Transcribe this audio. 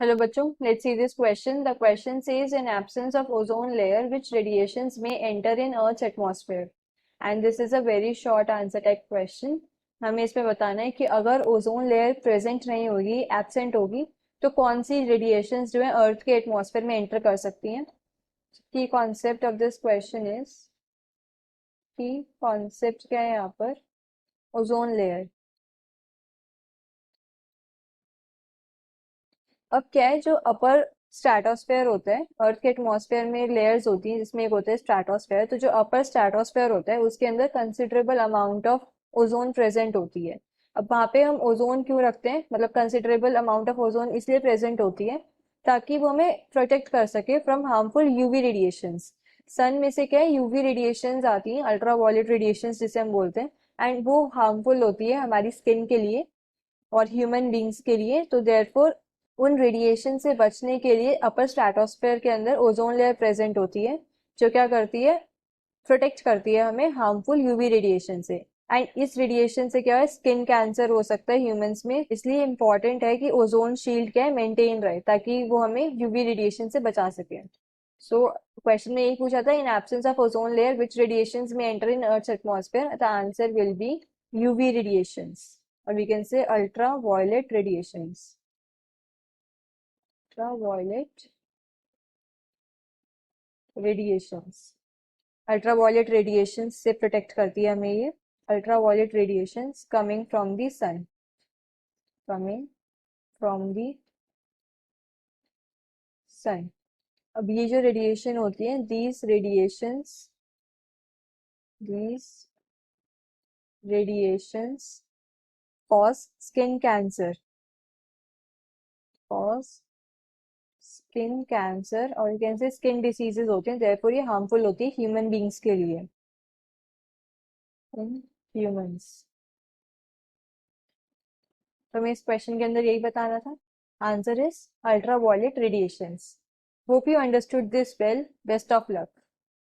Hello बच्चों, let's see this question. The question says in absence of ozone layer, which radiations may enter in Earth's atmosphere? And this is a very short answer type question. हमें इसमें बताना है कि अगर ozone layer present नहीं होगी, absent होगी, तो कौन सी रेडिएशंस जो है अर्थ के एटमॉस्फेयर में एंटर कर सकती हैं. की concept of this question is की कॉन्सेप्ट क्या है यहाँ पर. Ozone layer. अब क्या है, जो अपर स्ट्रेटोस्फेयर होता है, अर्थ के एटमॉस्फेयर में लेयर्स होती हैं जिसमें एक होता है स्ट्रेटोस्फेयर. तो जो अपर स्ट्रेटोस्फेयर होता है उसके अंदर considerable amount of ozone present होती है. अब वहां पे हम ओजोन क्यों रखते हैं, मतलब कंसिडरेबल अमाउंट ऑफ ओजोन इसलिए प्रेजेंट होती है ताकि वो हमें प्रोटेक्ट कर सके फ्रॉम हार्मफुल यूवी रेडिएशंस. सन में से क्या है, यूवी रेडिएशंस आती हैं, अल्ट्रा वायलेट रेडिएशंस जिसे हम बोलते हैं, एंड वो हार्मफुल होती है हमारी स्किन के लिए और ह्यूमन बींग्स के लिए. तो देयरफॉर उन रेडिएशन से बचने के लिए अपर स्ट्रेटोस्फेयर के अंदर ओजोन लेयर प्रेजेंट होती है, जो क्या करती है, प्रोटेक्ट करती है हमें हार्मफुल यूवी रेडिएशन से. एंड इस रेडिएशन से क्या है, स्किन कैंसर हो सकता है ह्यूमंस में. इसलिए इंपॉर्टेंट है कि ओजोन शील्ड क्या है, मेंटेन रहे ताकि वो हमें यूवी रेडिएशन से बचा सके. सो क्वेश्चन में यही पूछा था, in absence of ozone layer which radiations में enter in earth's atmosphere. The answer will be UV radiations, or we can say ultraviolet radiations. Ultraviolet radiations. Ultraviolet radiations से protect करती है हमें ये. Ultraviolet radiations coming from the sun, coming from the sun. अब ये जो radiation होती है, these radiations cause skin cancer, cause skin cancer, और you can say skin diseases होते हैं. देयरफॉर ये हार्मफुल होती है ह्यूमन बींग्स के लिए, इन ह्यूमंस. तो हमें इस क्वेश्चन के अंदर यही बताना था. Answer is ultra violet radiations. Hope you understood this well. Best of luck.